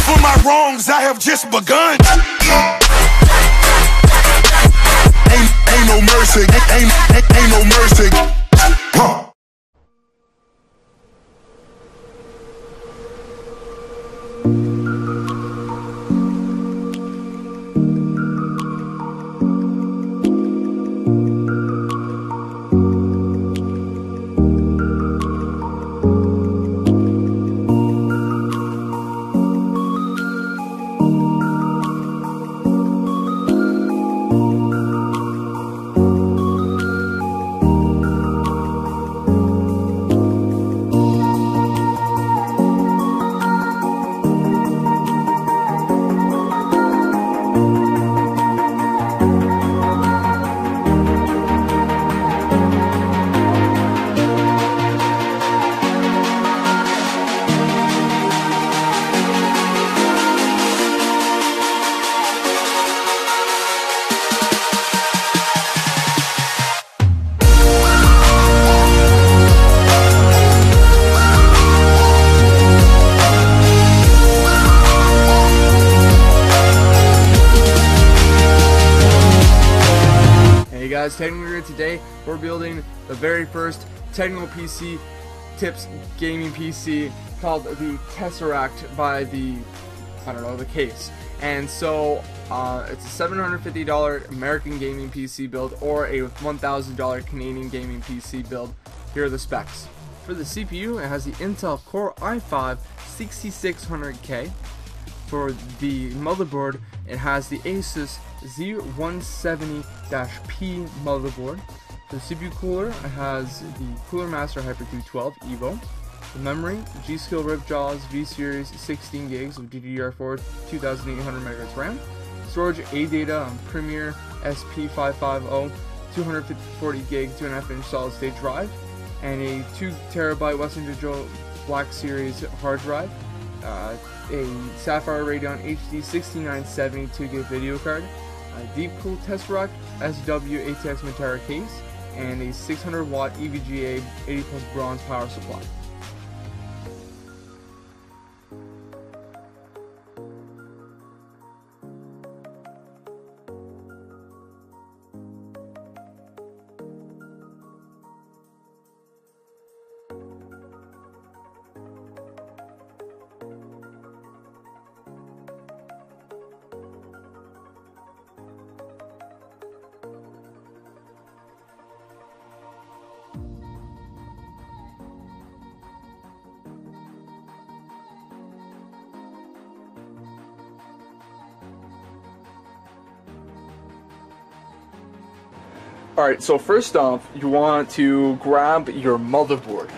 for my wrongs, I have just begun. Ain't no mercy, ain't no mercy. Huh. Technically today we're building the very first technical PC tips gaming PC called the Tesseract by the, I don't know, the case. And so it's a $750 American gaming PC build or a $1,000 Canadian gaming PC build. Here are the specs. For the CPU, it has the Intel Core i5 6600K. For the motherboard, it has the Asus Z170-P motherboard. For the CPU cooler, it has the Cooler Master Hyper 212 Evo. The memory, G.Skill Ripjaws V-Series 16 gigs of DDR4 2800 MHz RAM. Storage, ADATA on Premier SP550 240 gig 2.5 inch solid state drive, and a 2 TB Western Digital Black Series hard drive. A Sapphire Radeon HD 6970 2GB video card, a Deepcool Tesseract SW ATX Motorola case, and a 600 watt EVGA 80 plus bronze power supply. Alright, so first off, you want to grab your motherboard.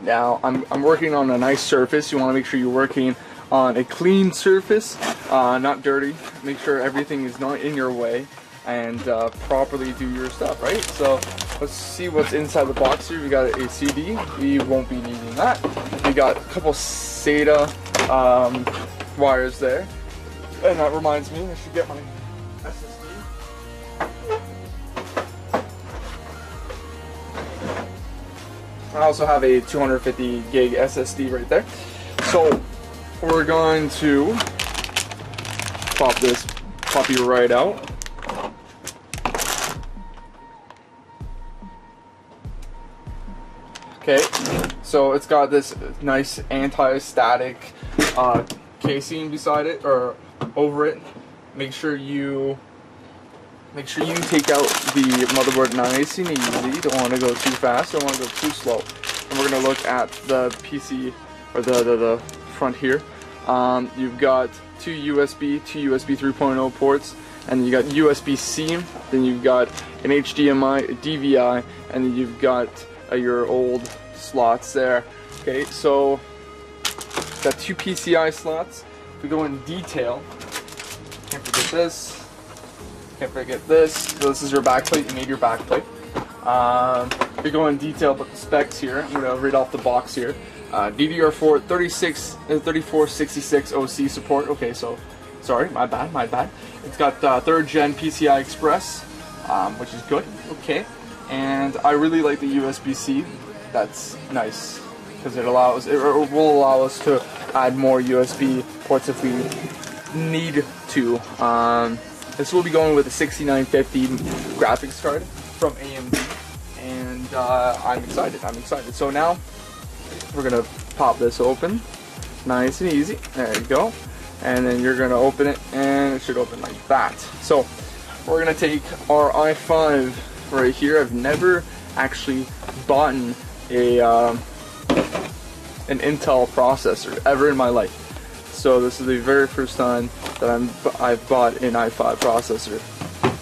Now, I'm working on a nice surface. You want to make sure you're working on a clean surface, not dirty. Make sure everything is not in your way, and properly do your stuff, right? So, let's see what's inside the box here. We got a CD. We won't be needing that. We got a couple SATA wires there. And that reminds me, I should get my SSD. I also have a 250 gig SSD right there. So we're going to pop you right out. Okay, so it's got this nice anti-static casing beside it, or over it. Make sure you take out the motherboard nice and easy. Don't want to go too fast, don't want to go too slow. And we're going to look at the PC, or the front here. You've got two USB 3.0 ports, and you got USB-C, then you've got an HDMI, a DVI, and then you've got your old slots there. Okay, so got two PCI slots. If we go in detail, can't forget this. Can't forget this. So this is your backplate. You need your backplate. If we go in detail about the specs here, I'm gonna read off the box here. DDR4 3466 OC support. Okay, so sorry, my bad. It's got 3rd gen PCI Express, which is good. Okay, and I really like the USB-C. That's nice because it will allow us to add more USB ports if we need to. This will be going with a 6950 graphics card from AMD, and I'm excited. So now we're gonna pop this open, nice and easy. There you go. And then you're gonna open it, and it should open like that. So we're gonna take our i5 right here. I've never actually bought an Intel processor ever in my life. So this is the very first time that I've bought an i5 processor.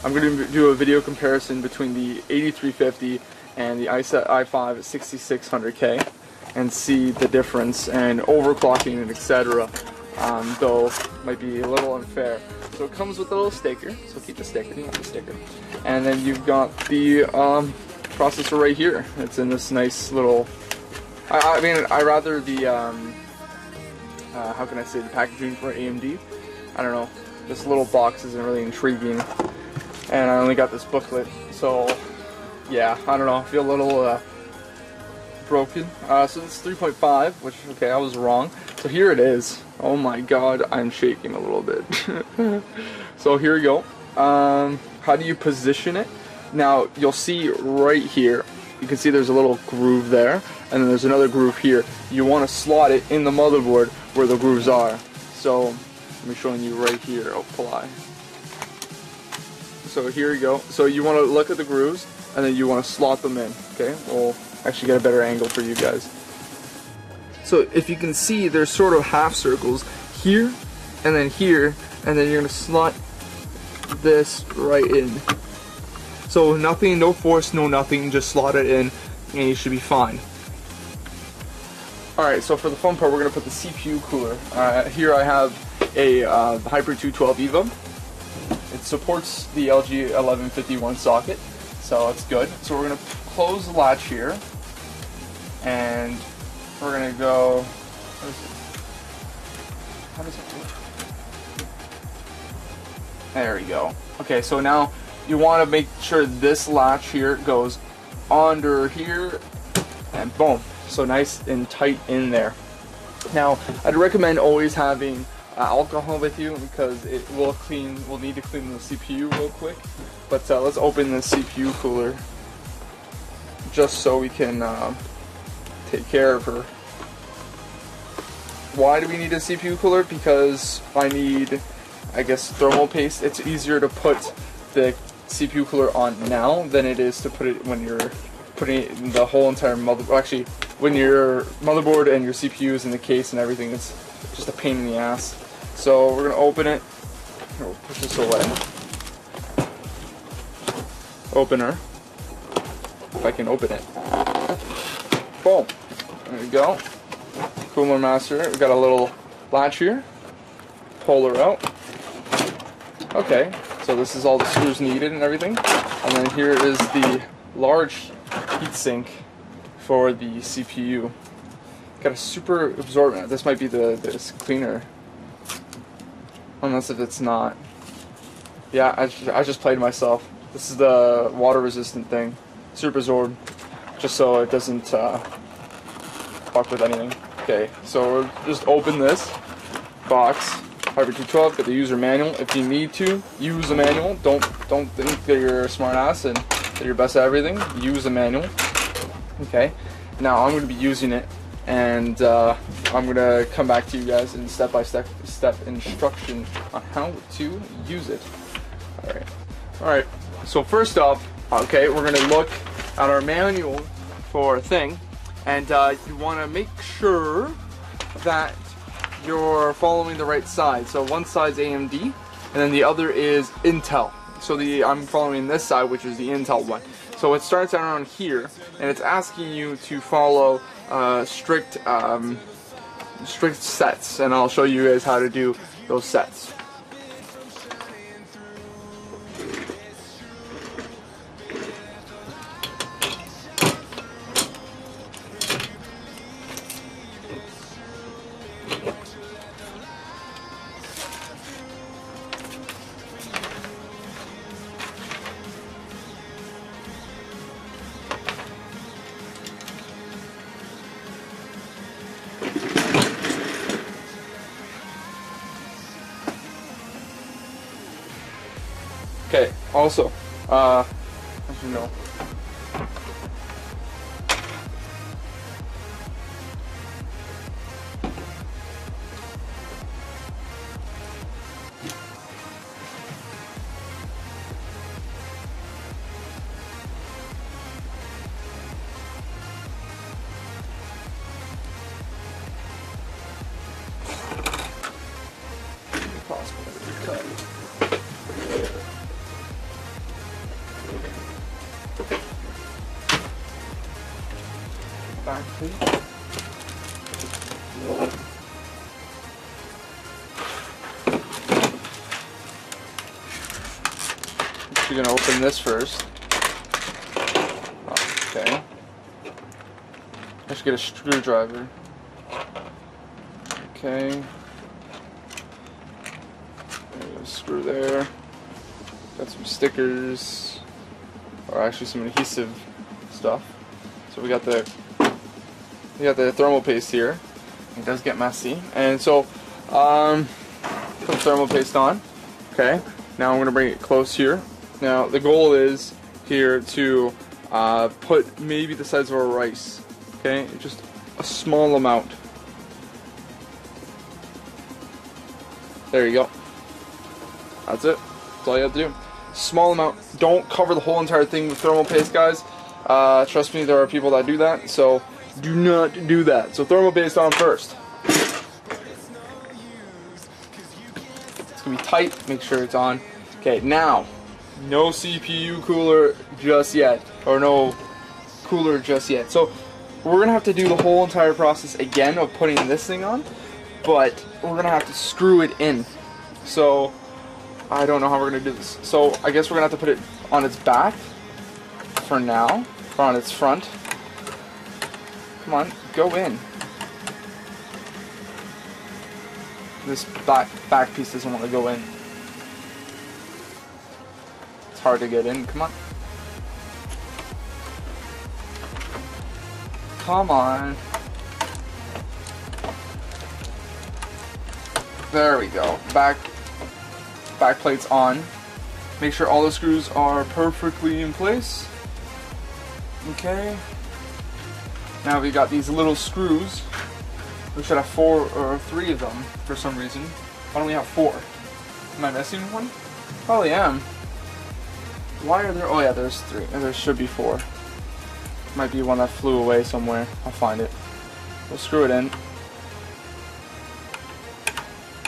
I'm going to do a video comparison between the 8350 and the i5 at 6600K and see the difference and overclocking and etc. Though might be a little unfair. So it comes with a little sticker, so keep the sticker, you want the sticker. And then you've got the processor right here. It's in this nice little, I mean, I rather the, how can I say, the packaging for AMD. I don't know, this little box isn't really intriguing. And I only got this booklet, so yeah, I don't know, I feel a little broken. So this is 3.5, which, okay, I was wrong. So here it is. Oh my god, I'm shaking a little bit. So here we go. How do you position it? Now, you'll see right here, you can see there's a little groove there, and then there's another groove here. You want to slot it in the motherboard where the grooves are. So, let me showing you right here, apply. So here you go. So you want to look at the grooves, and then you want to slot them in, okay? We'll actually get a better angle for you guys. So if you can see, there's sort of half circles here, and then here, and then you're going to slot this right in. So nothing, no force, no nothing, just slot it in, and you should be fine. Alright, so for the fun part, we're going to put the CPU cooler. Here I have a Hyper 212 EVA. It supports the LG 1151 socket, so it's good. So we're going to close the latch here, and we're going to go, how does it work? There we go. Okay, so now you want to make sure this latch here goes under here, and boom. So nice and tight in there. Now, I'd recommend always having alcohol with you because it will we'll need to clean the CPU real quick. But let's open the CPU cooler just so we can take care of her. Why do we need a CPU cooler? Because I need, I guess, thermal paste. It's easier to put the CPU cooler on now than it is to put it when you're putting it in the whole entire motherboard. Actually, when your motherboard and your CPU is in the case and everything, it's just a pain in the ass. So we're gonna open it. Here, we'll push this away. Opener. If I can open it. Boom. There we go. Cooler master. We got a little latch here. Pull her out. Okay. So this is all the screws needed and everything. And then here is the large heatsink for the CPU. Got a super absorbent. This might be this cleaner. Unless if it's not. Yeah, I just played myself. This is the water resistant thing. Super absorb. Just so it doesn't fuck with anything. Okay, so we'll just open this box. Hyper 212, get the user manual. If you need to, use the manual. Don't think that you're a smart ass and that you're best at everything. Use the manual. Okay, now I'm going to be using it, and I'm going to come back to you guys in step-by-step instruction on how to use it. Alright, so first off, okay, we're going to look at our manual for a thing, and you want to make sure that you're following the right side. So one side's AMD, and then the other is Intel. So I'm following this side, which is the Intel one. So it starts around here, and it's asking you to follow strict sets, and I'll show you guys how to do those sets. Okay, also, as you know, back plate. You're gonna open this first. Okay. I should get a screwdriver. Okay. There's a screw there. Got some stickers, or actually some adhesive stuff. So we got the thermal paste here. It does get messy, and so put the thermal paste on. Okay. Now I'm gonna bring it close here. Now the goal is here to put maybe the size of a rice. Okay, just a small amount. There you go. That's it. That's all you have to do. Small amount. Don't cover the whole entire thing with thermal paste, guys. Trust me, there are people that do that, so do not do that. So thermal paste on first. It's gonna be tight. Make sure it's on. Okay, now, no CPU cooler just yet, or no cooler just yet. So we're gonna have to do the whole entire process again of putting this thing on, but we're gonna have to screw it in. So I don't know how we're gonna do this. So I guess we're gonna have to put it on its back for now, or on its front. Come on, go in. This back piece doesn't want to go in. It's hard to get in. Come on. Come on. There we go. Back plate's on. Make sure all the screws are perfectly in place. Okay. Now we got these little screws. We should have 4 or 3 of them for some reason. Why don't we have 4? Am I missing one? Probably am. Why are there? Oh yeah, there's 3. There should be 4. Might be one that flew away somewhere. I'll find it. We'll screw it in.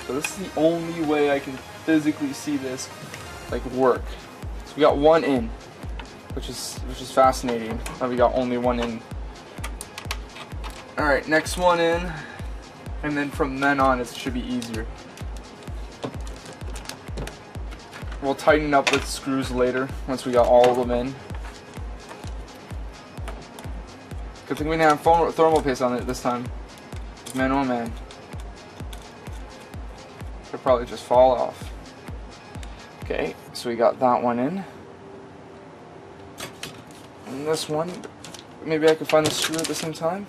So this is the only way I can physically see this like work. So we got one in, which is fascinating. That we got only one in. All right, next one in, and then from then on it should be easier. We'll tighten up with screws later once we got all of them in. Good thing we didn't have thermal paste on it this time. Man, oh man. Could probably just fall off. Okay, so we got that one in. And this one, maybe I could find the screw at the same time.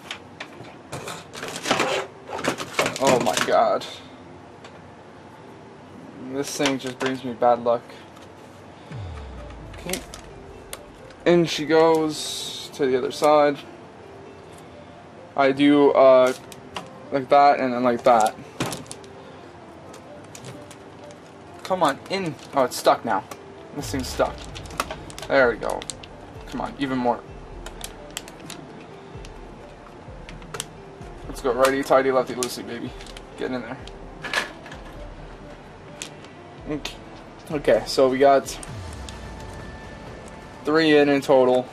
Oh my god. This thing just brings me bad luck. Okay. In she goes to the other side. I do like that and then like that. Come on, in. Oh, it's stuck now. This thing's stuck. There we go. Come on, even more. Let's go righty, tighty, lefty, loosey, baby. Get in there. Okay, so we got 3 in total.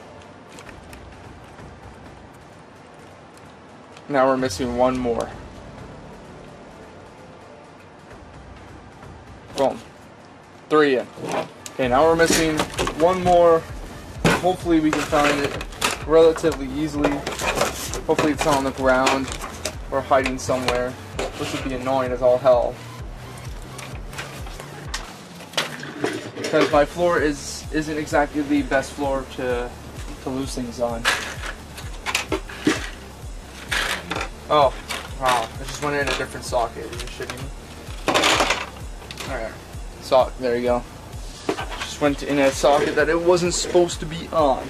Now we're missing one more. Boom. 3 in. Okay, now we're missing one more. Hopefully we can find it relatively easily. Hopefully it's not on the ground or hiding somewhere, which would be annoying as all hell. Because my floor isn't exactly the best floor to lose things on. Oh, wow. I just went in a different socket. Are you shitting me? Alright. There you go. just went in a socket that it wasn't supposed to be on.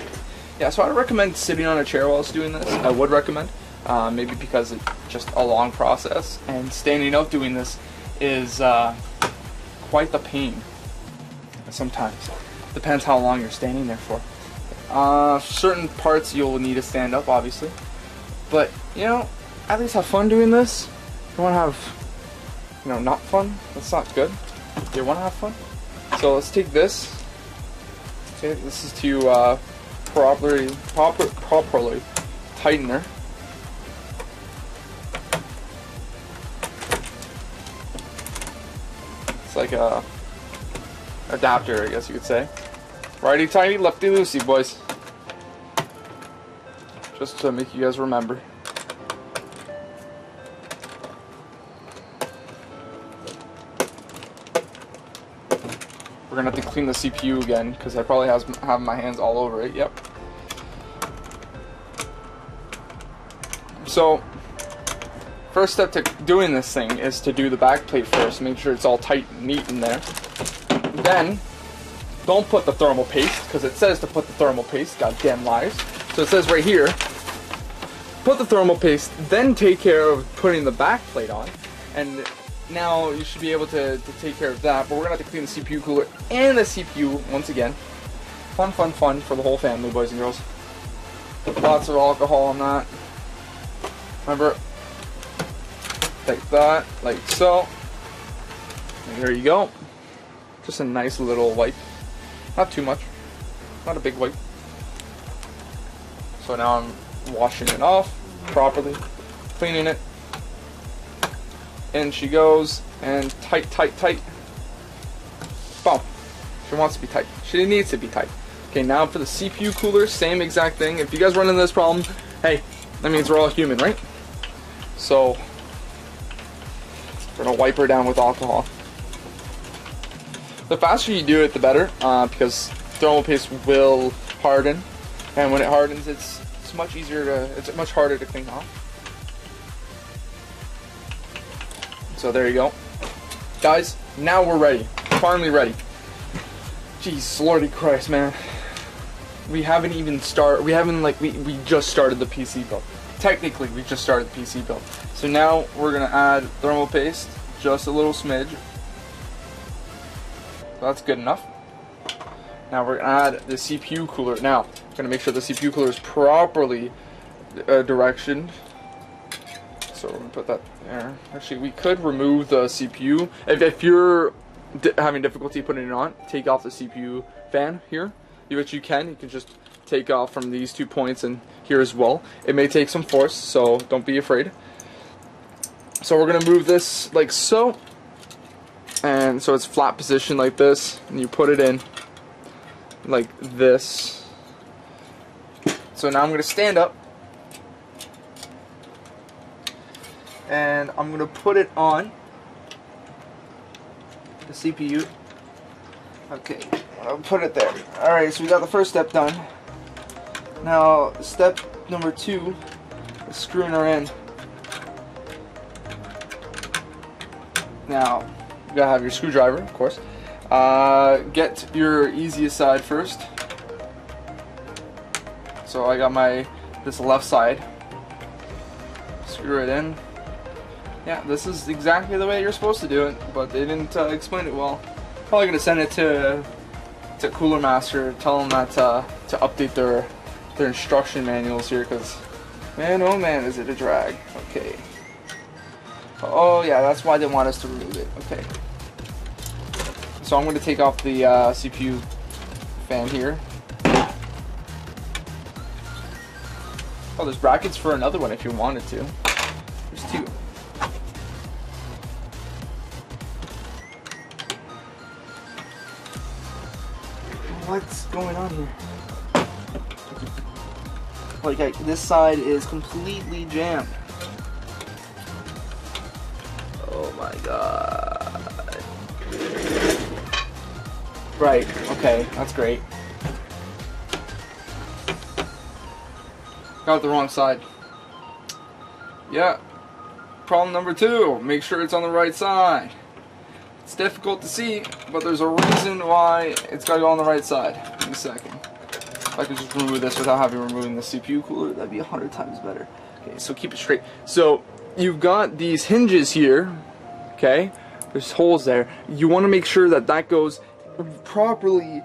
Yeah, so I recommend sitting on a chair while it's doing this. I would recommend, maybe because it's just a long process, and standing up doing this is quite the pain sometimes. Depends how long you're standing there for. Certain parts you'll need to stand up, obviously, but you know, at least have fun doing this. You want to have, you know, not fun? That's not good. You want to have fun? So let's take this. Okay, this is to properly tighten her. It's like a adapter, I guess you could say. Righty tighty, lefty loosey, boys. Just to make you guys remember. We're gonna have to clean the CPU again because I probably have my hands all over it. Yep. So, first step to doing this thing is to do the back plate first. Make sure it's all tight and neat in there. Then, don't put the thermal paste because it says to put the thermal paste. Goddamn lies. So it says right here, put the thermal paste, then take care of putting the back plate on, and now you should be able to take care of that. But we're gonna have to clean the CPU cooler and the CPU once again. Fun, fun, fun for the whole family, boys and girls. Lots of alcohol on that. Remember, like that, like so. And here you go. Just a nice little wipe. Not too much. Not a big wipe. So now I'm washing it off properly, cleaning it. In she goes, and tight, tight, tight. Boom. She wants to be tight. She needs to be tight. Okay, now for the CPU cooler, same exact thing. If you guys run into this problem, hey, that means we're all human, right? So, we're gonna wipe her down with alcohol. The faster you do it, the better, because thermal paste will harden, and when it hardens, it's much harder to clean off. So there you go, guys. Now we're ready. Finally ready. Jeez, Lordy Christ, man. We haven't even started. We just started the PC build. Technically, we just started the PC build. So now we're gonna add thermal paste, just a little smidge. So that's good enough. Now we're gonna add the CPU cooler. Now we're gonna make sure the CPU cooler is properly directioned. So we're gonna put that there. Actually, we could remove the CPU. If you're having difficulty putting it on, take off the CPU fan here, which you can. You can just take off from these 2 points and here as well. It may take some force, so don't be afraid. So we're gonna move this like so, and so it's flat position like this, and you put it in like this. So now I'm gonna stand up, and I'm gonna put it on the CPU. Okay, I'll put it there. Alright, so we got the first step done. Now, step number 2 is screwing her in. Now, you gotta have your screwdriver, of course. Get your easiest side first. So I got this left side. Screw it in. Yeah, this is exactly the way you're supposed to do it, but they didn't explain it well. Probably gonna send it to Cooler Master, tell them that to update their instruction manuals here, because man, oh man, is it a drag. Okay. Oh yeah, that's why they want us to remove it. Okay. So I'm going to take off the CPU fan here. Oh, there's brackets for another one if you wanted to. There's 2. What's going on here? Like, this side is completely jammed. Oh my god. Right, okay, that's great. Got the wrong side. Yeah. Problem number 2, make sure it's on the right side. It's difficult to see, but there's a reason why it's got to go on the right side. Give me a second. If I could just remove this without having removing the CPU cooler, that'd be 100 times better. Okay, so keep it straight. So you've got these hinges here, okay? There's holes there. You want to make sure that that goes properly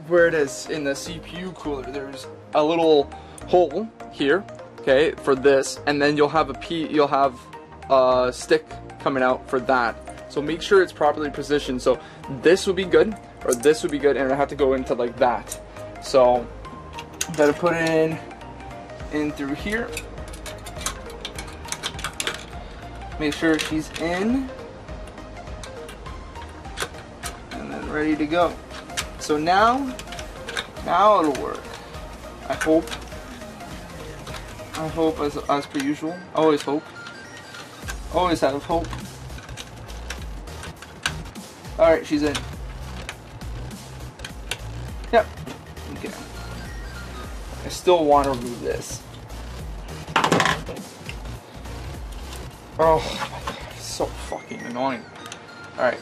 where it is in the CPU cooler. There's a little hole here, okay, for this, and then you'll have a stick coming out for that. So make sure it's properly positioned. So this would be good, or this would be good, and I have to go into like that. So better put it in through here. Make sure she's in, and then ready to go. So now it'll work. I hope as per usual. Always hope. Always have hope. Alright, she's in. Yep. Okay. I still want to remove this. Oh my god, it's so fucking annoying. Alright.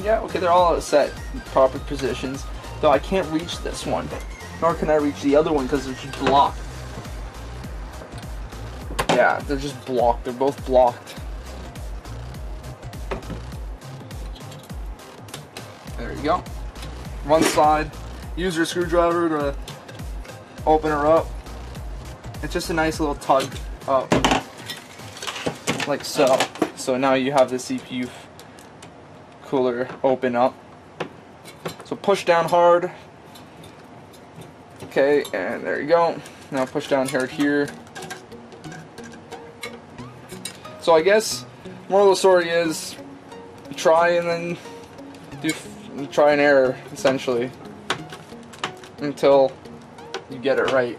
Yeah, okay, they're all set in proper positions. Though I can't reach this one, nor can I reach the other one because they're just blocked. Yeah, they're just blocked. They're both blocked. There you go. One side. Use your screwdriver to open her up. It's just a nice little tug up, like so. So now you have the CPU cooler open up. So push down hard. Okay, and there you go. Now push down hard here. So I guess moral of the story is try and then try and error essentially until you get it right.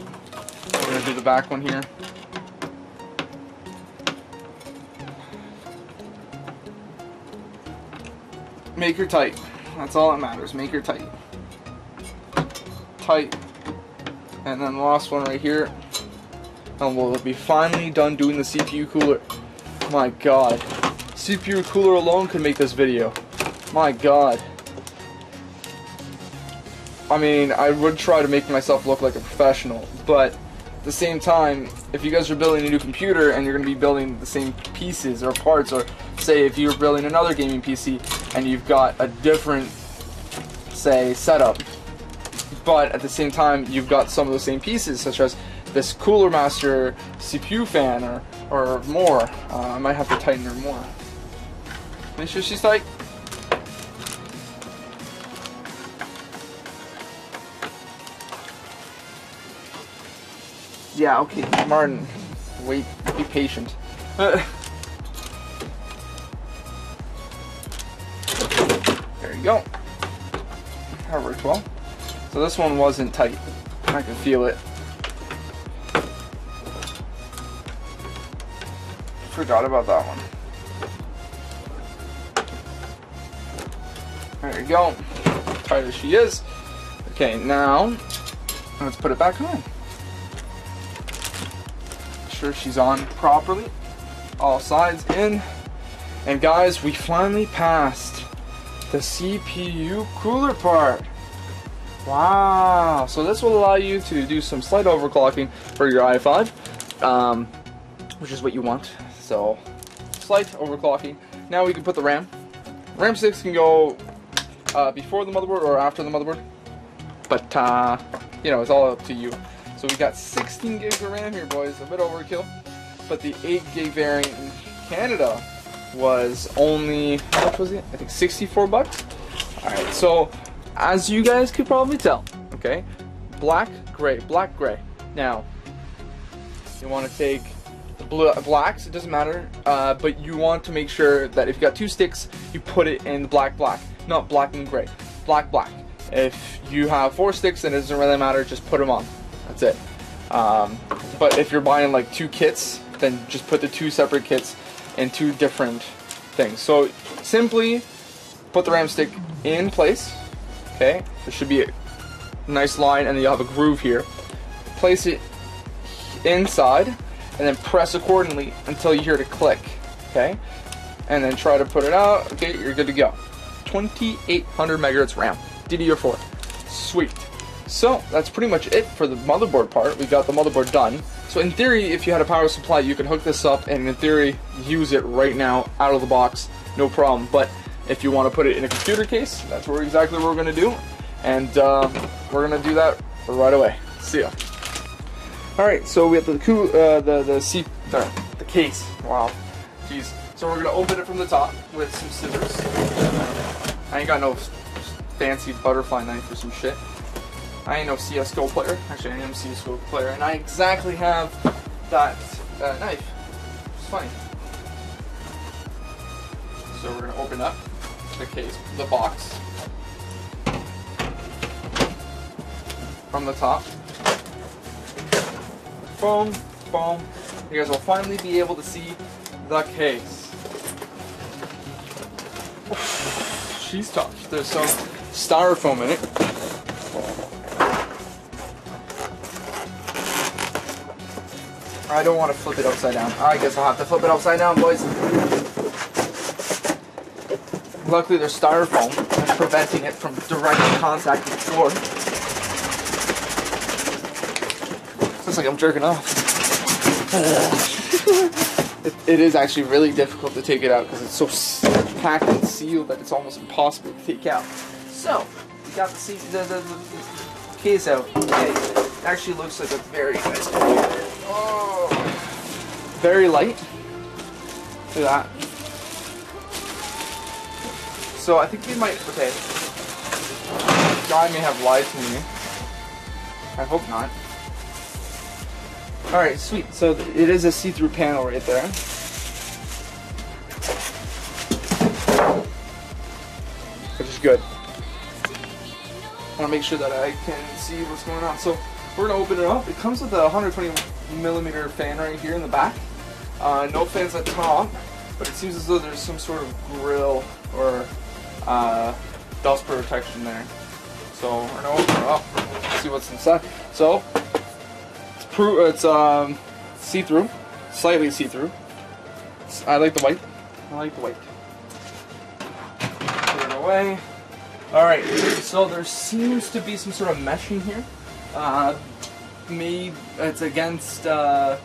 We're gonna do the back one here. Make her tight. That's all that matters. Make her tight. Tight. And then the last one right here. And we'll be finally done doing the CPU cooler. My god. CPU cooler alone could make this video. My god. I mean, I would try to make myself look like a professional, but at the same time, if you guys are building a new computer and you're going to be building the same pieces or parts, or say if you're building another gaming PC and you've got a different, say, setup, but at the same time you've got some of the same pieces, such as this Cooler Master CPU fan or more, I might have to tighten her more. Make sure she's tight. Yeah, okay, Martin, wait, be patient. There you go. That worked well. So this one wasn't tight. I can feel it. Forgot about that one. There you go. Tight as she is. Okay, now let's put it back on. Sure she's on properly. All sides in. And guys, we finally passed the CPU cooler part. Wow. So this will allow you to do some slight overclocking for your i5, which is what you want. So slight overclocking. Now we can put the RAM. RAM sticks can go before the motherboard or after the motherboard, but you know, it's all up to you. So we got 16 gigs of RAM here, boys. A bit overkill, but the 8 gig variant in Canada was only, how much was it? I think 64 bucks. All right. So as you guys could probably tell, okay, black, gray, black, gray. Now you want to take the blacks. It doesn't matter, but you want to make sure that if you got 2 sticks, you put it in the black, black, not black and gray. Black, black. If you have 4 sticks, then it doesn't really matter. Just put them on. That's it. But if you're buying like 2 kits, then just put the 2 separate kits in 2 different things. So simply put the RAM stick in place, Okay, there should be a nice line, and then you'll have a groove here. Place it inside, and then press accordingly until you hear it click. Okay, and then try to put it out. Okay, you're good to go. 2800 megahertz RAM, DDR4. Sweet. So that's pretty much it for the motherboard part. We got the motherboard done. So in theory, if you had a power supply, you could hook this up and in theory use it right now out of the box, no problem. But if you want to put it in a computer case, that's exactly what we're going to do, and we're going to do that right away. See ya. All right, so we have the case. Wow, jeez. So we're going to open it from the top with some scissors. I ain't got no fancy butterfly knife or some shit. I ain't no CSGO player. Actually, I am a CSGO player, and I exactly have that knife. It's funny. So we're gonna open up the case, the box, from the top. Boom, boom. You guys will finally be able to see the case. She's tough. There's some styrofoam in it. I don't want to flip it upside down. I guess I'll have to flip it upside down, boys. Luckily there's styrofoam that's preventing it from direct contact with the door. Looks like I'm jerking off. It is actually really difficult to take it out because it's so packed and sealed that it's almost impossible to take out. So, we got the case out. Okay. It actually looks like a very nice computer. Oh, very light. Look at that. So I think we might, okay. This guy may have lied to me. I hope not. Alright, sweet. So it is a see-through panel right there. Which is good. I want to make sure that I can see what's going on. So we're going to open it up. It comes with a 120mm fan right here in the back. No fans at the top, but it seems as though there's some sort of grill or dust protection there. So we're going to open it up, see what's inside. So it's see-through, slightly see-through. I like the white. I like the white. Put it away. Alright, so there seems to be some sort of meshing here. Maybe it's against the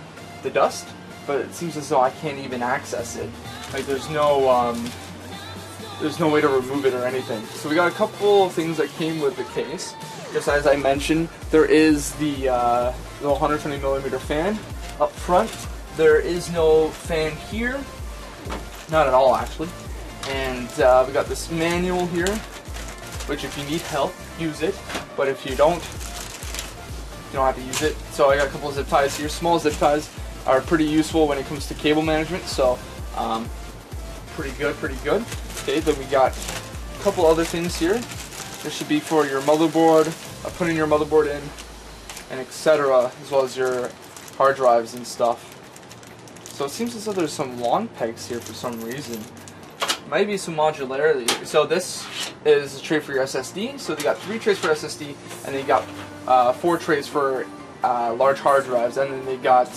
dust, but it seems as though I can't even access it. Like there's no way to remove it or anything. So we got a couple of things that came with the case. Just as I mentioned, there is the 120mm fan up front. There is no fan here, not at all actually. And we got this manual here, which if you need help, use it. But if you don't have to use it. So I got a couple of zip ties here. Small zip ties are pretty useful when it comes to cable management. So pretty good. Okay, then we got a couple other things here. This should be for your motherboard, putting your motherboard in, and etc., as well as your hard drives and stuff. So it seems as though there's some long pegs here for some reason. Might be some modularity. So this is a tray for your SSD. So they got 3 trays for SSD, and they got 4 trays for large hard drives, and then they got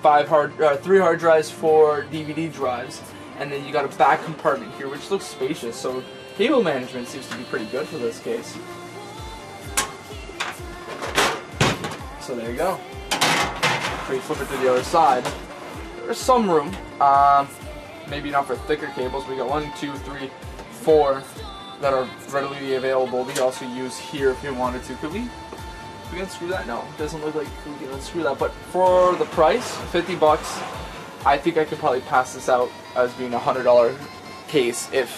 3 hard drives for DVD drives, and then you got a back compartment here, which looks spacious. So cable management seems to be pretty good for this case. So there you go. So you flip it to the other side. There's some room. Maybe not for thicker cables. We got 1, 2, 3, 4 that are readily available. We could also use here if you wanted to. Could we unscrew that? No, it doesn't look like we can unscrew that. But for the price, 50 bucks, I think I could probably pass this out as being a $100 case if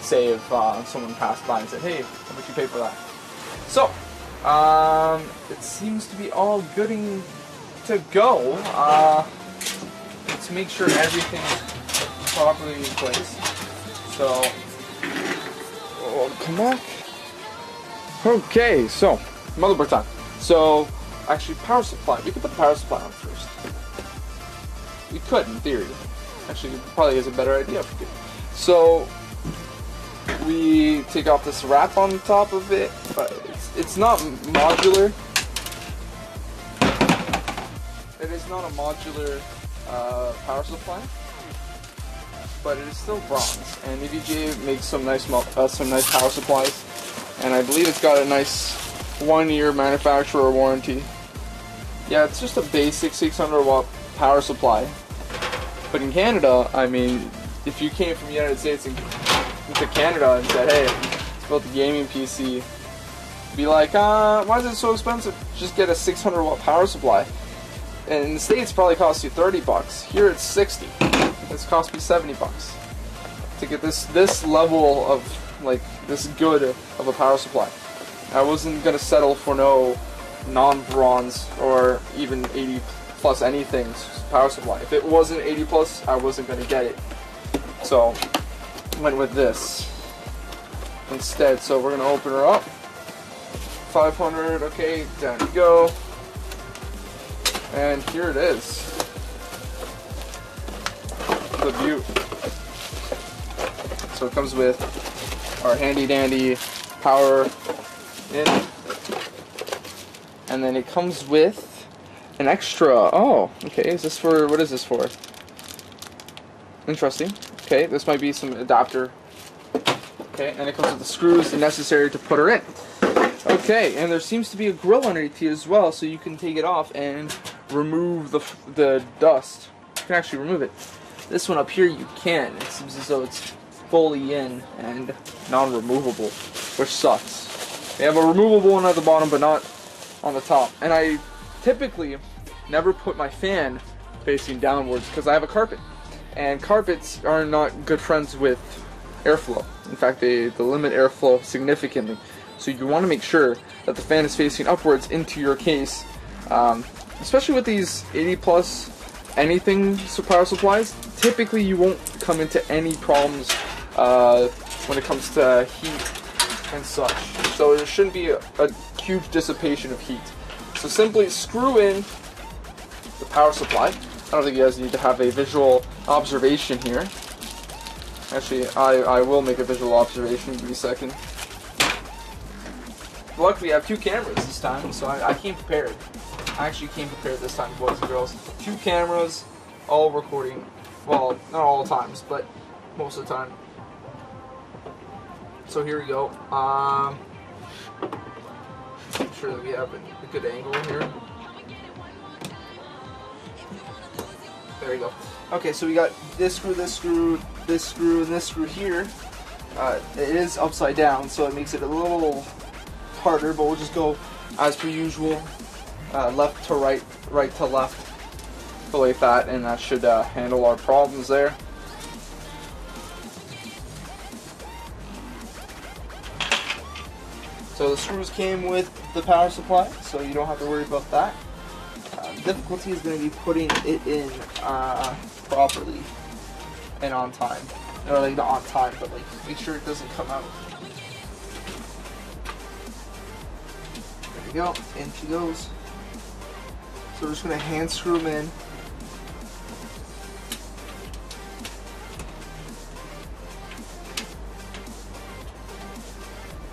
someone passed by and said, hey, how much you pay for that? So, it seems to be all good to go. Let's make sure everything's properly in place. So, we'll come back. Okay, so, motherboard time. So, actually, power supply. We could put the power supply on first. We could, in theory. Actually, it probably is a better idea if we could. So, we take off this wrap on the top of it, but it's not modular. It is not a modular power supply, but it is still bronze. And EVGA makes some nice power supplies, and I believe it's got a nice 1-year manufacturer warranty. Yeah, it's just a basic 600 watt power supply. But in Canada, I mean, if you came from the United States into Canada and said, hey, it's built a gaming PC, be like, why is it so expensive? Just get a 600 watt power supply. And in the States, it probably costs you 30 bucks. Here it's 60. It's cost me 70 bucks to get this level of, like, this good of a power supply. I wasn't gonna settle for no non-bronze or even 80 plus anything power supply. If it wasn't 80 plus, I wasn't gonna get it. So went with this instead. So we're gonna open her up. 500. Okay, down you go. And here it is. The beaut. So it comes with our handy dandy power in, and then it comes with an extra. Oh, okay. Is this for, what is this for? Interesting. Okay, this might be some adapter. Okay, and it comes with the screws necessary to put her in. Okay, and there seems to be a grill underneath here as well, so you can take it off and remove the dust. You can actually remove it. This one up here you can. It seems as though it's fully in and non-removable, which sucks. They have a removable one at the bottom, but not on the top. And I typically never put my fan facing downwards because I have a carpet, and carpets are not good friends with airflow. In fact, they limit airflow significantly. So you want to make sure that the fan is facing upwards into your case, especially with these 80 plus anything power supplies. Typically you won't come into any problems when it comes to heat and such. So there shouldn't be a huge dissipation of heat. So simply screw in the power supply. I don't think you guys need to have a visual observation here. Actually, I will make a visual observation. Give me a second. Luckily, I have 2 cameras this time, so I came prepared. I actually came prepared this time, boys and girls. 2 cameras, all recording. Well, not all times, but most of the time. So here we go. Make sure that we have a good angle here. There we go. Okay, so we got this screw, this screw, this screw, and this screw here. It is upside down, so it makes it a little harder, but we'll just go as per usual, left to right, right to left, like that, and that should handle our problems there. So the screws came with the power supply, so you don't have to worry about that. Difficulty is going to be putting it in properly and on time. Or like not on time, but like make sure it doesn't come out. There we go, in she goes. So we're just going to hand screw them in.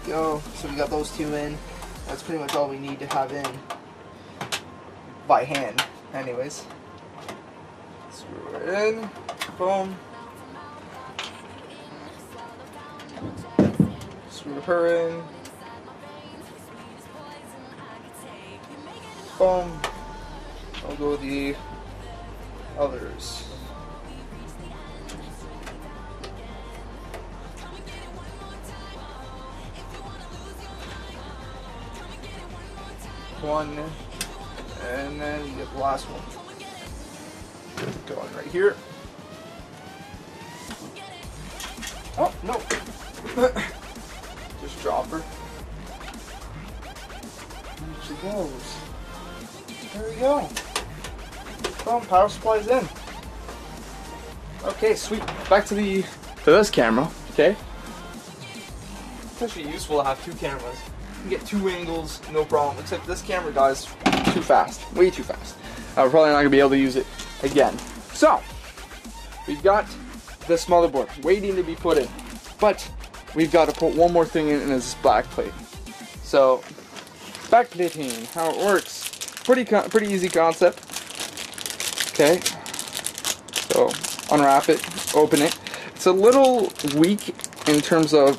Go. So we got those 2 in. That's pretty much all we need to have in by hand. Anyways, screw it in. Boom. Screw her in. Boom. I'll go with the others. One, and then you get the last one. Going right here. Oh, no. Just drop her. There she goes. There we go. Boom, power supply's in. Okay, sweet. Back to this camera, okay? It's actually useful to have 2 cameras. You can get 2 angles, no problem. Except this camera, guys, too fast. Way too fast. We're probably not going to be able to use it again. So, we've got this motherboard waiting to be put in. But we've got to put one more thing in, and it's this back plate. So, backplating, how it works. Pretty easy concept. Okay. So, unwrap it, open it. It's a little weak in terms of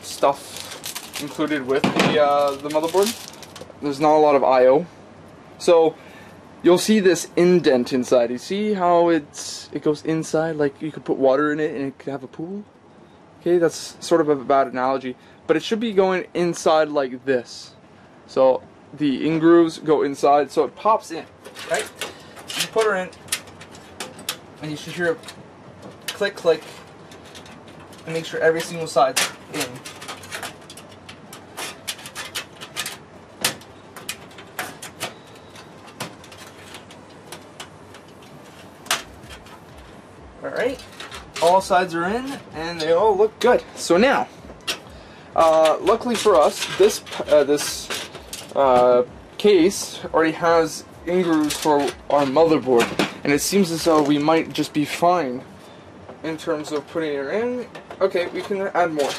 stuff included with the motherboard. There's not a lot of I/O. So, you'll see this indent inside. You see how it goes inside, like you could put water in it and it could have a pool? Okay, that's sort of a bad analogy, but it should be going inside like this. So the in-grooves go inside, so it pops in, right? You put her in, and you should hear a click, click, and make sure every single side's in. Alright, all sides are in, and they all look good. So now, luckily for us, this case already has in-grooves for our motherboard, and it seems as though we might just be fine in terms of putting it in. Okay, we can add more.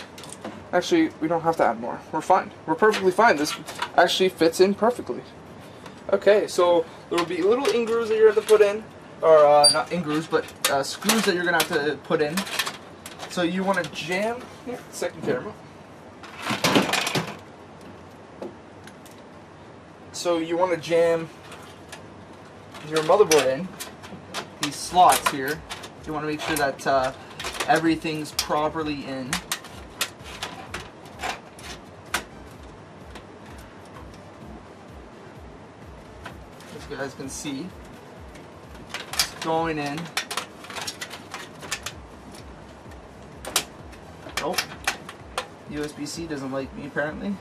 Actually, we don't have to add more. We're fine. We're perfectly fine. This actually fits in perfectly. Okay, so there will be little in-grooves that you're going to put in. Or not in-grooves, but screws that you're gonna have to put in. So you want to jam. Here, second camera. So you want to jam your motherboard in. These slots here. You want to make sure that everything's properly in. As you guys can see. Going in. Oh, USB-C doesn't like me apparently.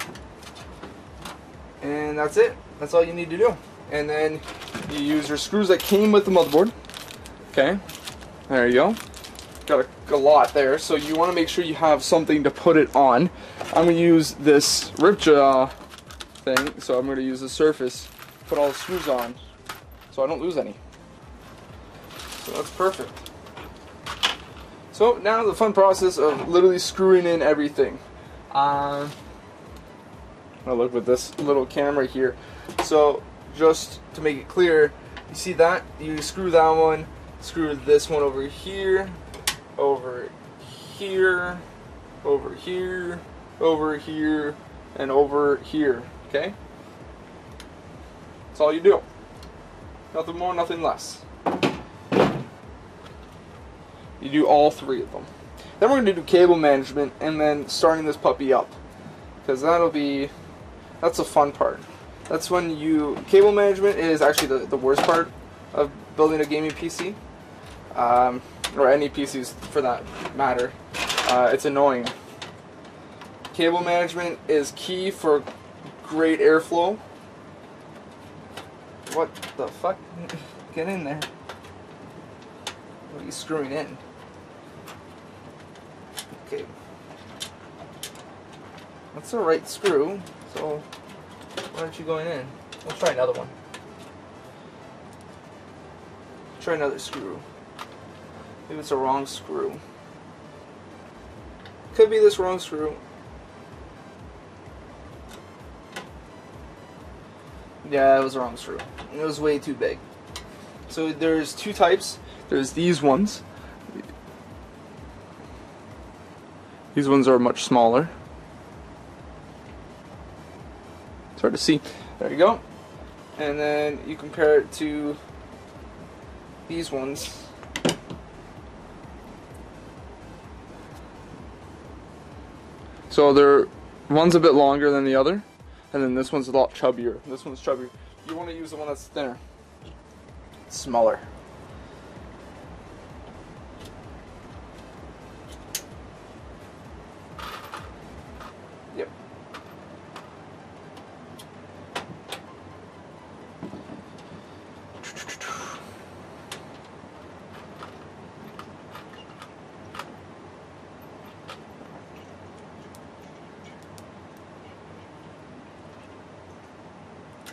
And that's it. That's all you need to do. And then you use your screws that came with the motherboard. Okay, there you go. Got a lot there, so you want to make sure you have something to put it on. I'm going to use this Ripjaws thing, so I'm going to use the surface, put all the screws on, so I don't lose any. So that's perfect. So now the fun process of literally screwing in everything. I'll look with this little camera here. So just to make it clear, you see that? You screw that one, screw this one over here, over here, over here, over here, and over here. Okay? That's all you do. Nothing more, nothing less. You do all three of them. Then we're going to do cable management and then starting this puppy up. Because that's the fun part. That's when cable management is actually the worst part of building a gaming PC. Or any PCs for that matter. It's annoying. Cable management is key for great airflow. What the fuck? Get in there. What are you screwing in? Okay. That's the right screw, so why aren't you going in? We'll try another one. Try another screw. Maybe it's a wrong screw. Could be this wrong screw. Yeah, it was the wrong screw. It was way too big. So there's two types. There's these ones. These ones are much smaller. It's hard to see. There you go. And then you compare it to these ones. So one's a bit longer than the other, and then this one's a lot chubbier. This one's chubbier. You want to use the one that's thinner. Smaller. Yep.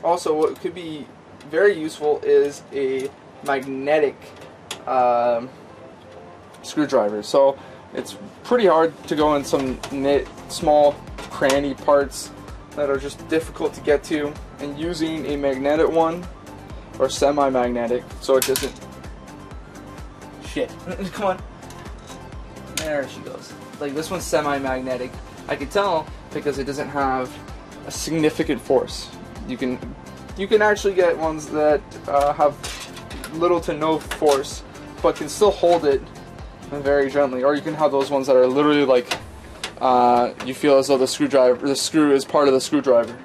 Also, what could be very useful is a magnetic screwdriver. So It's pretty hard to go in some small cranny parts that are just difficult to get to, and using a magnetic one or semi-magnetic, so it doesn't. Shit, come on. There she goes. Like this one's semi-magnetic. I can tell because it doesn't have a significant force. You can actually get ones that have little to no force, but can still hold it very gently. Or you can have those ones that are literally like you feel as though the screw is part of the screwdriver,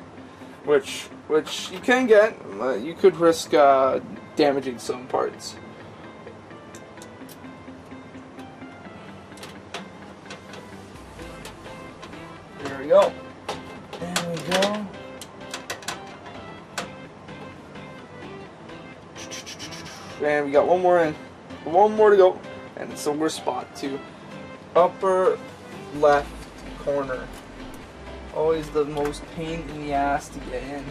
which you can get. You could risk damaging some parts. There we go. There we go. And we got one more in. One more to go. And it's a worse spot too. Upper left corner. Always the most pain in the ass to get in.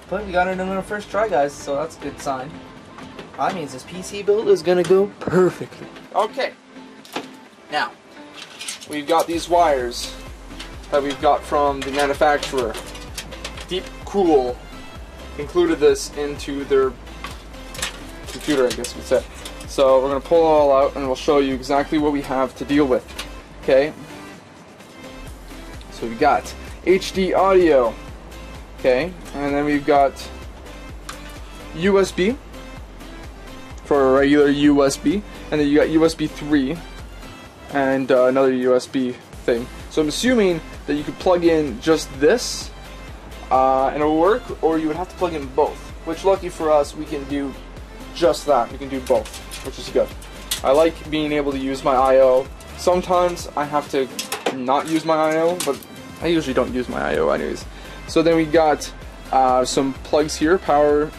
But we got it in our first try, guys, so that's a good sign. That means this PC build is gonna go perfectly. Okay. Now, we've got these wires that we've got from the manufacturer. Deepcool included this into their computer, I guess we said. So we're going to pull it all out and we'll show you exactly what we have to deal with. Okay? So we've got HD audio. Okay? And then we've got USB for a regular USB. And then you got USB 3 and another USB thing. So I'm assuming that you could plug in just this and it'll work, or you would have to plug in both. Which, lucky for us, we can do just that. We can do both, which is good. I like being able to use my I/O. Sometimes I have to not use my I/O, but I usually don't use my I/O anyways. So then we got some plugs here: power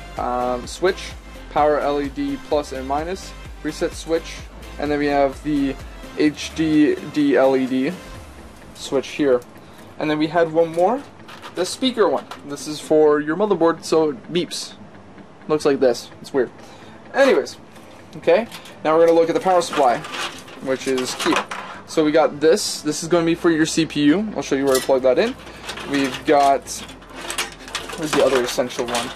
switch, power LED plus and minus, reset switch, and then we have the HDD LED switch here. And then we had one more, the speaker one. This is for your motherboard, so it beeps. Looks like this. It's weird. Anyways, okay, now we're going to look at the power supply, which is key. So we got this. This is going to be for your CPU. I'll show you where to plug that in. We've got, where's the other essential one?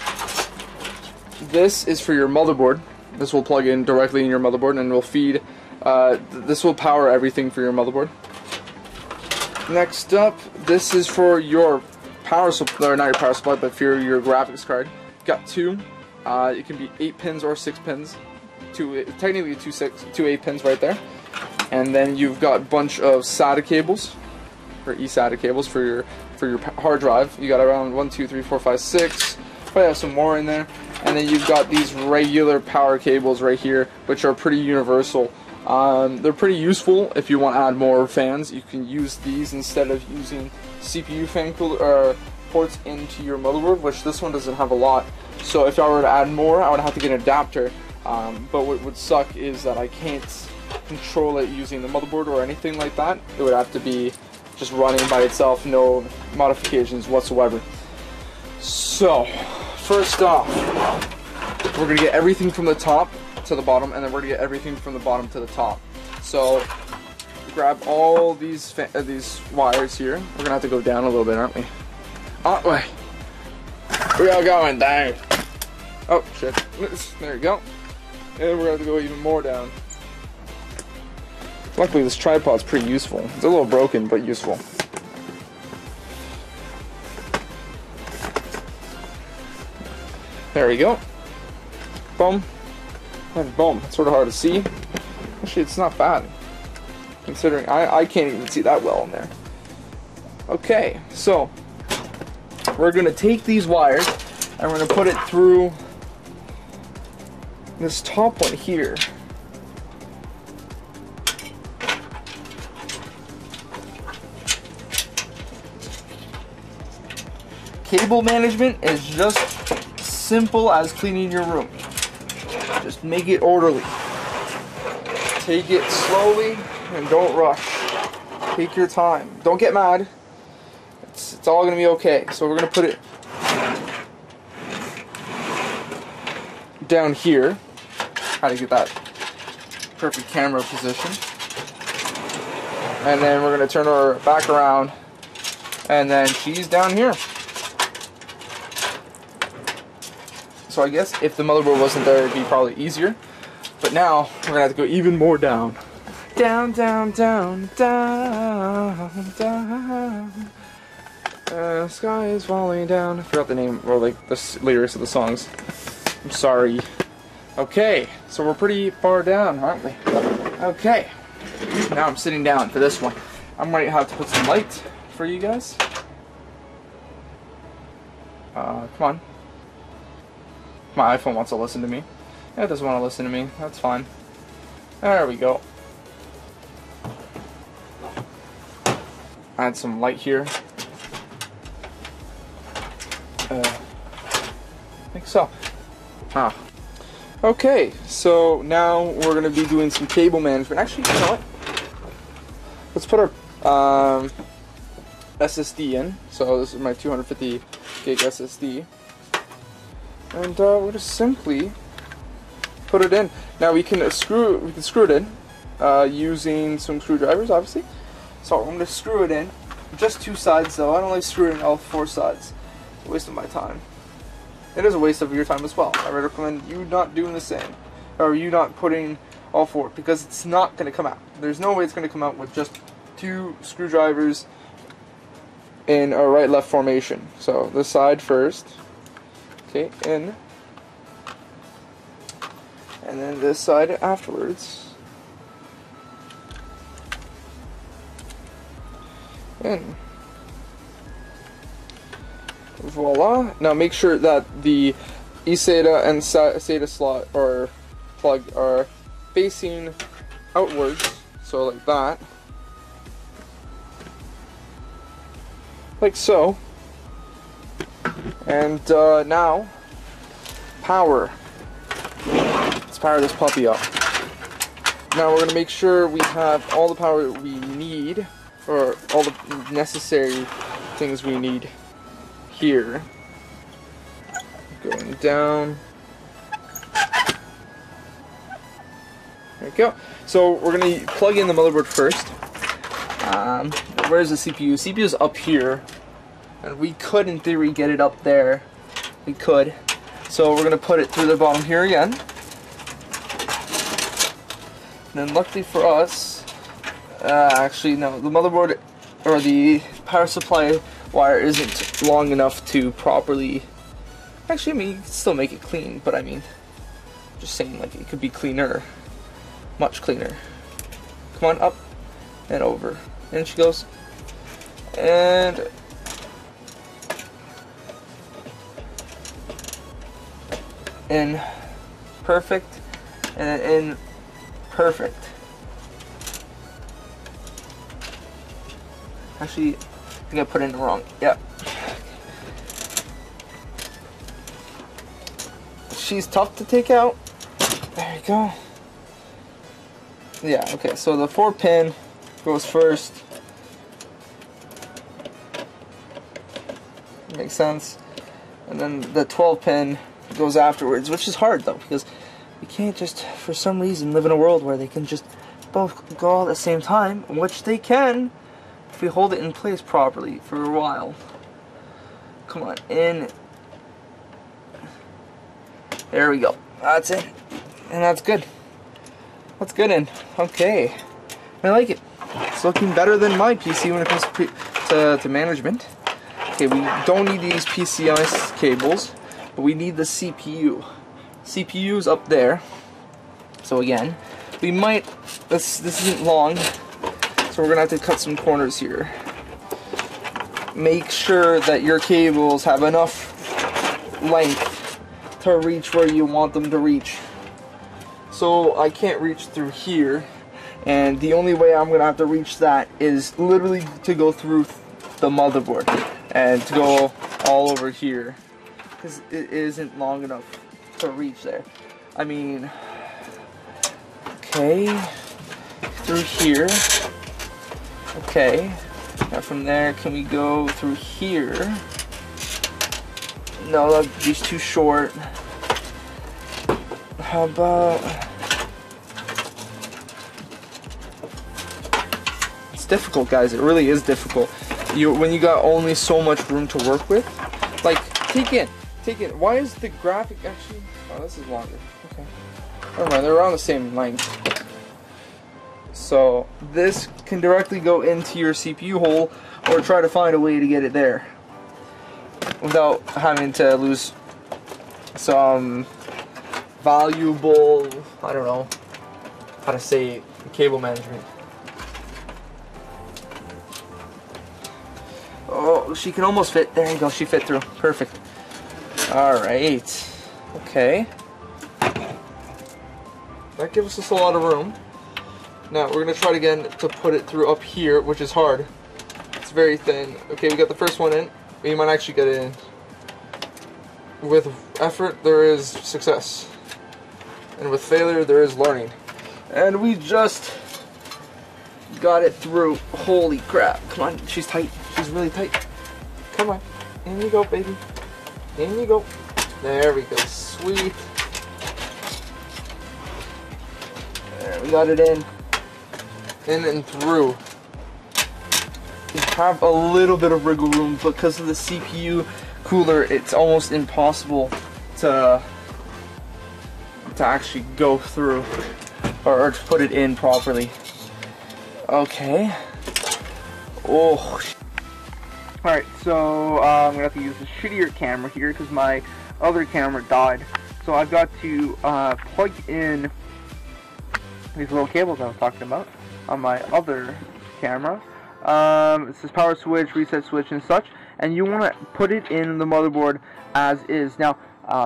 This is for your motherboard. This will plug in directly in your motherboard and will feed, this will power everything for your motherboard. Next up, this is for your power supply, or not your power supply, but for your graphics card. Got two. It can be 8 pins or 6 pins. Technically two 8 pins right there. And then you've got a bunch of SATA cables, or eSATA cables for your hard drive. You got around 1, 2, 3, 4, 5, 6. Probably have some more in there. And then you've got these regular power cables right here, which are pretty universal. They're pretty useful if you want to add more fans. You can use these instead of using CPU fan cooler ports into your motherboard, which this one doesn't have a lot. So if I were to add more, I would have to get an adapter. But what would suck is that I can't control it using the motherboard or anything like that. It would have to be just running by itself, no modifications whatsoever. So, first off, we're going to get everything from the top to the bottom, and then we're going to get everything from the bottom to the top. So, grab all these wires here. We're going to have to go down a little bit, aren't we? Aren't we? We are going down. Oh, shit. There you go. And we're going to have to go even more down. Luckily, this tripod's pretty useful. It's a little broken, but useful. There we go. Boom. And boom. It's sort of hard to see. Actually, it's not bad. Considering I can't even see that well in there. Okay, so we're going to take these wires and we're going to put it through this top one here. Cable management is just simple as cleaning your room. Just make it orderly. Take it slowly and don't rush. Take your time. Don't get mad. It's all going to be okay. So we're going to put it down here. How to get that perfect camera position. And then we're going to turn her back around, and then she's down here. So I guess if the motherboard wasn't there, it'd be probably easier. But now we're going to have to go even more down. Down, down, down, down, down. Sky is falling down. I forgot the name, or like the lyrics of the songs. I'm sorry. Okay, so we're pretty far down, aren't we? Okay. Now I'm sitting down for this one. I might have to put some light for you guys. Come on. My iPhone wants to listen to me. It doesn't want to listen to me. That's fine. There we go. Add some light here. Like so. Okay, so now we're going to be doing some cable management. Actually, you know what? Let's put our SSD in. So this is my 250 gig SSD. And we're going to simply put it in. Now we can screw it in using some screwdrivers, obviously. So I'm going to screw it in. Just 2 sides though. I don't like screwing in all 4 sides. It's a waste of my time. It is a waste of your time as well. I would recommend you not doing the same, or you not putting all 4, because it's not going to come out. There's no way it's going to come out with just 2 screwdrivers in a right-left formation. So this side first, okay, in, and then this side afterwards, in. Voila. Now make sure that the eSATA and SATA slot or plug are facing outwards, so like that. Like so. And now, power. Let's power this puppy up. Now we're going to make sure we have all the power we need, or all the necessary things we need. Here, going down. There we go. So we're going to plug in the motherboard first. Where's the CPU? CPU is up here, and we could, in theory, get it up there. We could. So we're going to put it through the bottom here again. And then, luckily for us, actually no, the motherboard or the power supply wire isn't long enough to properly, actually, I mean, you can still make it clean, but I mean, just saying, like, it could be cleaner, much cleaner. Come on, up and over, and she goes, and in, perfect, and then in, perfect. Actually, I think I put it in wrong. Yep. She's tough to take out. There you go. Yeah, okay, so the 4-pin goes first. Makes sense. And then the 12-pin goes afterwards, which is hard though, because you can't just, for some reason, live in a world where they can just both go all at the same time, which they can if we hold it in place properly for a while. Come on, in. There we go. That's it. And that's good. That's good in. Okay. I like it. It's looking better than my PC when it comes to management. Okay, we don't need these PCI cables, but we need the CPU. CPU's up there. So again, we might, this isn't long, so we're gonna have to cut some corners here. Make sure that your cables have enough length to reach where you want them to reach. So I can't reach through here, and the only way I'm gonna have to reach that is literally to go through the motherboard and to go all over here, because it isn't long enough to reach there. I mean, okay, through here. Okay, now from there, can we go through here? No, that'd be too short. How about, let's difficult, guys. It really is difficult. When you got only so much room to work with. Like, take it. Why is the graphic actually? Oh, this is longer. Okay. Never mind. They're around the same length. So this can directly go into your CPU hole, or try to find a way to get it there without having to lose some valuable, I don't know how to say it, cable management. Oh, she can almost fit. There you go, she fit through. Perfect. Alright. Okay. That gives us a lot of room. Now we're going to try again to put it through up here, which is hard. It's very thin. Okay, we got the first one in. We might actually get it in. With effort, there is success. And with failure, there is learning. And we just got it through. Holy crap. Come on, she's tight. She's really tight. Come on. In you go, baby. In you go. There we go. Sweet. There, we got it in. In and through. You have a little bit of wriggle room, but because of the CPU cooler, it's almost impossible to actually go through or to put it in properly. Okay. Oh. Alright, so I'm gonna have to use a shittier camera here because my other camera died. So I've got to plug in these little cables I was talking about on my other camera. It says power switch, reset switch, and such. And you want to put it in the motherboard as is. Now,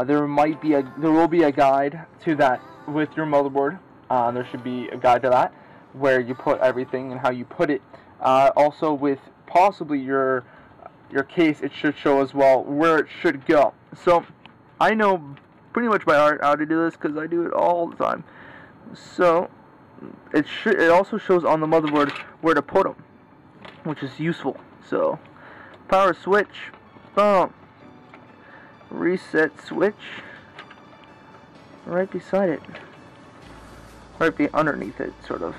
there will be a guide to that with your motherboard. There should be a guide to that where you put everything and how you put it. Also, with possibly your case, it should show as well where it should go. So, I know pretty much by heart how to do this because I do it all the time. So, it also shows on the motherboard where to put them, which is useful. So, power switch, boom. Reset switch, right beside it, right underneath it, sort of.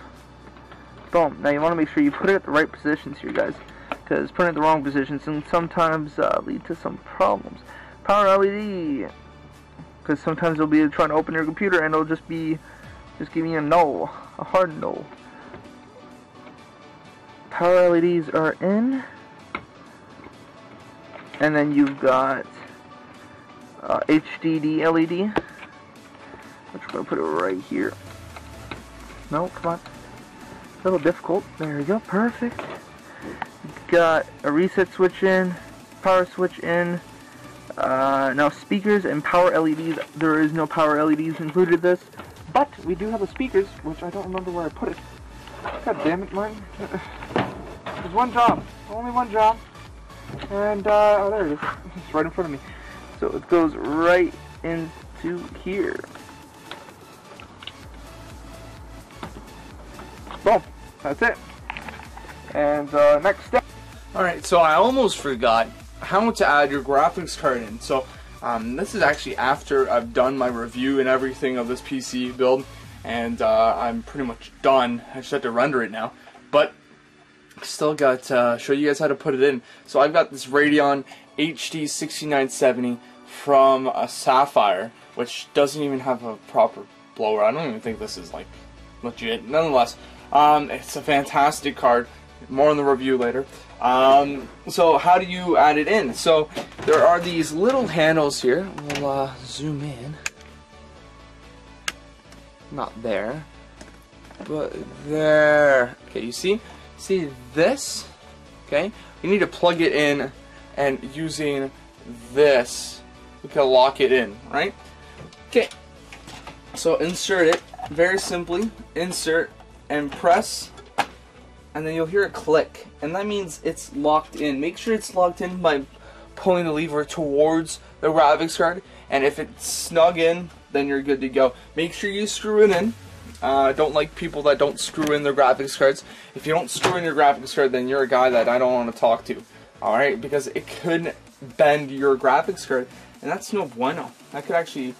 Boom. Now you want to make sure you put it at the right positions here, guys, because putting it at the wrong positions can sometimes lead to some problems. Power LED, because sometimes you'll be trying to open your computer and it'll just give me a no, a hard no. Power LEDs are in, and then you've got HDD LED, which we're going to put it right here. No, come on. A little difficult. There we go. Perfect. Got a reset switch in, power switch in. Now speakers and power LEDs. There is no power LEDs included in this, but we do have the speakers, which I don't remember where I put it. God damn it, Martin. There's one job. Only one job. And, oh, there it is. It's right in front of me. So it goes right into here. Boom. That's it. And, next step. Alright, so I almost forgot how to add your graphics card in. So, this is actually after I've done my review and everything of this PC build. And, I'm pretty much done. I just have to render it now. But, still got to show you guys how to put it in. So I've got this Radeon HD 6970 from a Sapphire, which doesn't even have a proper blower. I don't even think this is like legit. Nonetheless, it's a fantastic card. More in the review later. So how do you add it in? So there are these little handles here. We'll zoom in. Not there, but there. Okay, you see? See this? Okay, you need to plug it in, and using this, we can lock it in, right? Okay, so insert it very simply. Insert and press, and then you'll hear a click, and that means it's locked in. Make sure it's locked in by pulling the lever towards the graphics card, and if it's snug in, then you're good to go. Make sure you screw it in. Don't like people that don't screw in their graphics cards. If you don't screw in your graphics card, then you're a guy that I don't want to talk to. Alright, because it could bend your graphics card, and that's no bueno. That could actually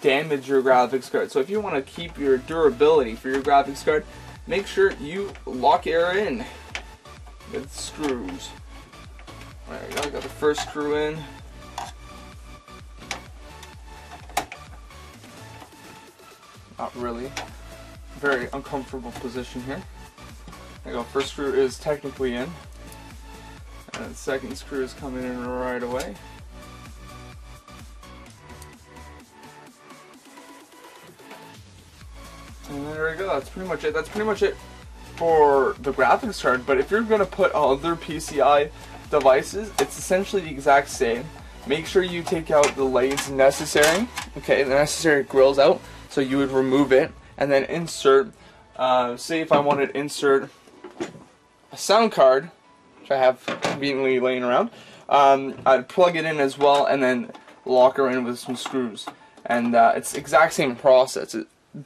damage your graphics card. So if you want to keep your durability for your graphics card, make sure you lock it in with screws. There we go, I got the first screw in. Not really. Very uncomfortable position here. There you go, first screw is technically in. And the second screw is coming in right away. And there we go, that's pretty much it. That's pretty much it for the graphics card. But if you're going to put other PCI devices, it's essentially the exact same. Make sure you take out the legs necessary, okay, the necessary grills out, so you would remove it, and then insert, say if I wanted to insert a sound card, which I have conveniently laying around, I'd plug it in as well, and then lock her in with some screws. And it's the exact same process.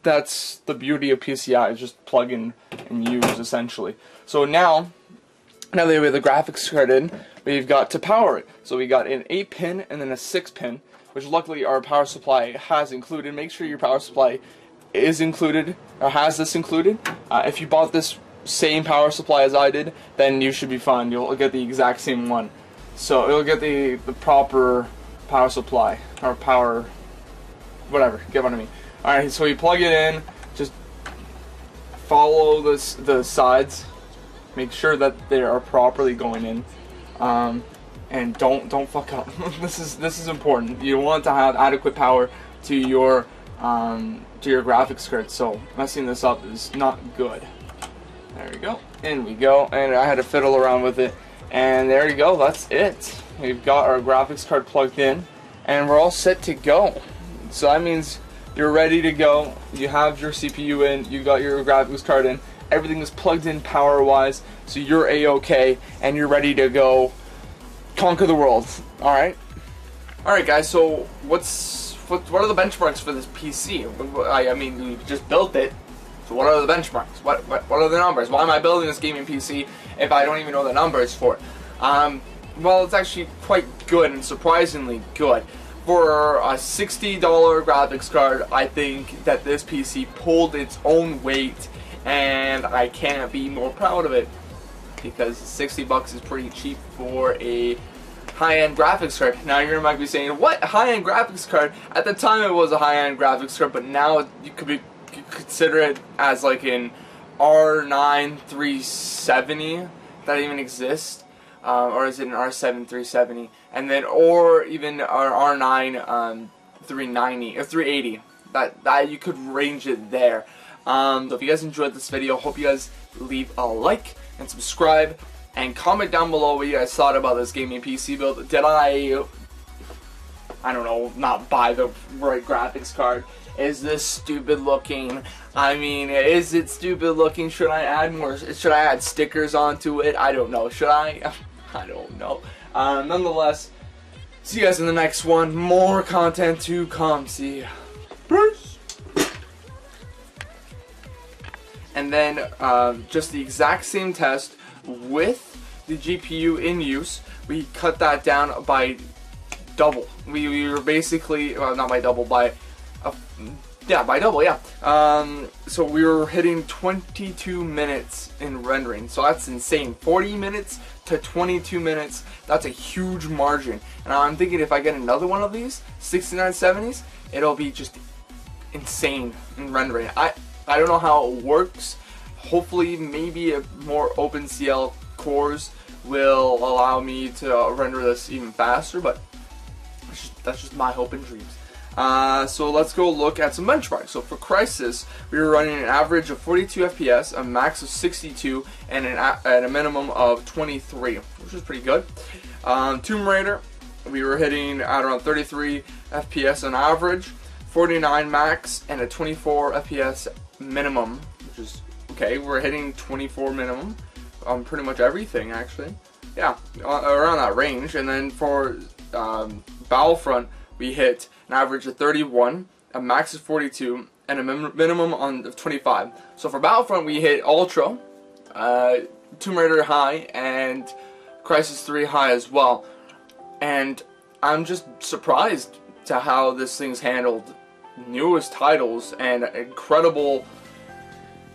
That's the beauty of PCI, is just plug in and use, essentially. So now that we have the graphics card in, we've got to power it. So we got an 8-pin and then a 6-pin, which luckily our power supply has included. Make sure your power supply is included, or has this included. If you bought this same power supply as I did, then you should be fine. You'll get the exact same one. So it'll get the proper power supply, or power, whatever, get what I mean. Alright, so you plug it in, just follow the sides, make sure that they are properly going in, and don't fuck up. This is important. You want to have adequate power to your graphics card, so messing this up is not good. There we go, in we go, and I had to fiddle around with it, and there you go, that's it. We've got our graphics card plugged in, and we're all set to go. So that means you're ready to go, you have your CPU in, you got your graphics card in, everything is plugged in power wise, so you're a-okay, and you're ready to go conquer the world. Alright guys, so what are the benchmarks for this PC? I mean, we just built it, so what are the benchmarks? What are the numbers? Why am I building this gaming PC if I don't even know the numbers for it? Well, it's actually quite good, and surprisingly good. For a $60 graphics card, I think that this PC pulled its own weight, and I can't be more proud of it, because 60 bucks is pretty cheap for a high-end graphics card. Now you might be saying, what, high-end graphics card? At the time it was a high-end graphics card, but now you could consider it as like an R9 370 that even exists. Or is it an R7 370, and then, or even our R9 390 or 380. That you could range it there. So if you guys enjoyed this video, hope you guys leave a like and subscribe, and comment down below what you guys thought about this gaming PC build. Did I don't know, not buy the right graphics card? Is this stupid looking? I mean, is it stupid looking? Should I add more? Should I add stickers onto it? I don't know. Should I? I don't know. Nonetheless, see you guys in the next one. More content to come. See ya. Peace. And then, just the exact same test with the GPU in use. We cut that down by double. We were basically, well, not by double, by double, yeah. So we were hitting 22 minutes in rendering, so that's insane. 40 minutes to 22 minutes, that's a huge margin. And I'm thinking if I get another one of these 6970s, it'll be just insane in rendering. I don't know how it works. Hopefully, maybe a more OpenCL cores will allow me to render this even faster, but that's just my hope and dreams. So let's go look at some benchmarks. So for Crysis, we were running an average of 42 FPS, a max of 62, and a minimum of 23, which is pretty good. Tomb Raider, we were hitting at around 33 FPS on average, 49 max, and a 24 FPS minimum, which is okay. We're hitting 24 minimum on pretty much everything, actually. Yeah, around that range. And then for Battlefront, we hit an average of 31, a max of 42, and a minimum of 25. So for Battlefront, we hit Ultra, Tomb Raider high, and Crysis 3 high as well. And I'm just surprised to how this thing's handled newest titles and incredible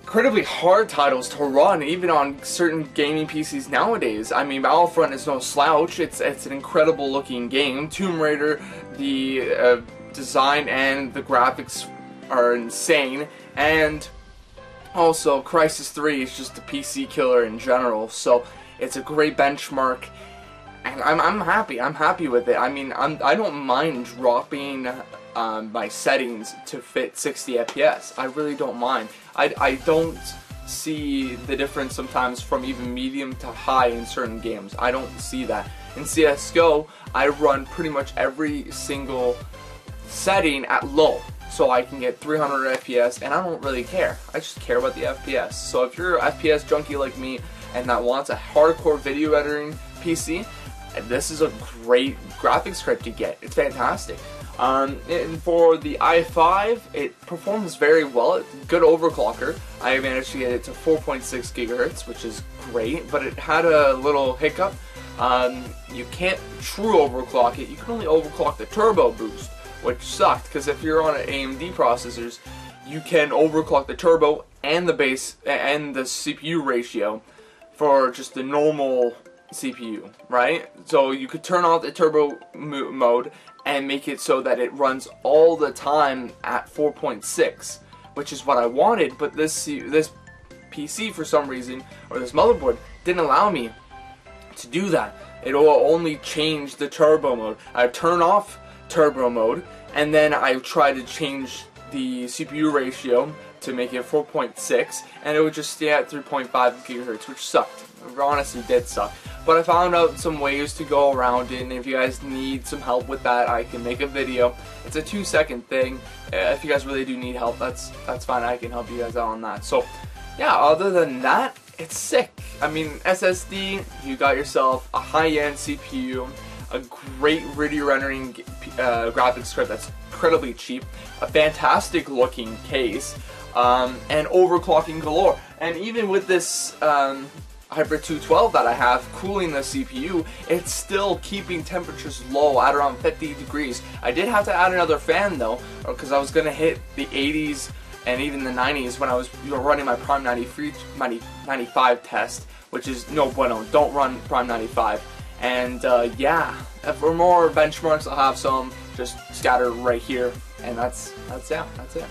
incredibly hard titles to run, even on certain gaming PCs nowadays. I mean, Battlefront is no slouch. It's an incredible looking game. Tomb Raider, the design and the graphics are insane, and also Crysis 3 is just a PC killer in general. So it's a great benchmark, and I'm happy. I'm happy with it. I mean, I don't mind dropping my settings to fit 60 FPS. I really don't mind. I don't see the difference sometimes from even medium to high in certain games. I don't see that. In CSGO, I run pretty much every single setting at low, so I can get 300 FPS, and I don't really care. I just care about the FPS. So if you're an FPS junkie like me and that wants a hardcore video editing PC, this is a great graphics card to get. It's fantastic. And for the i5, it performs very well. It's a good overclocker. I managed to get it to 4.6 gigahertz, which is great, but it had a little hiccup. You can't true overclock it. You can only overclock the turbo boost, which sucked, because if you're on an AMD processors, you can overclock the turbo and the base and the CPU ratio for just the normal CPU, right? So you could turn off the turbo mode and make it so that it runs all the time at 4.6, which is what I wanted, but this PC for some reason, or this motherboard, didn't allow me to do that. It will only change the turbo mode. I turn off turbo mode, and then I try to change the CPU ratio to make it 4.6, and it would just stay at 3.5 gigahertz, which sucked. It honestly did suck. But I found out some ways to go around it, and if you guys need some help with that, I can make a video. It's a 2-second thing. If you guys really do need help, that's fine. I can help you guys out on that. So yeah, other than that, it's sick. I mean, SSD, you got yourself a high-end CPU, a great 3D rendering graphics card that's incredibly cheap, a fantastic looking case, and overclocking galore. And even with this Hyper 212 that I have cooling the CPU, it's still keeping temperatures low at around 50 degrees. I did have to add another fan though, because I was going to hit the 80s and even the 90s when I was running my Prime 95 test, which is no bueno. Don't run Prime 95. And yeah, for more benchmarks, I'll have some just scattered right here, and that's it.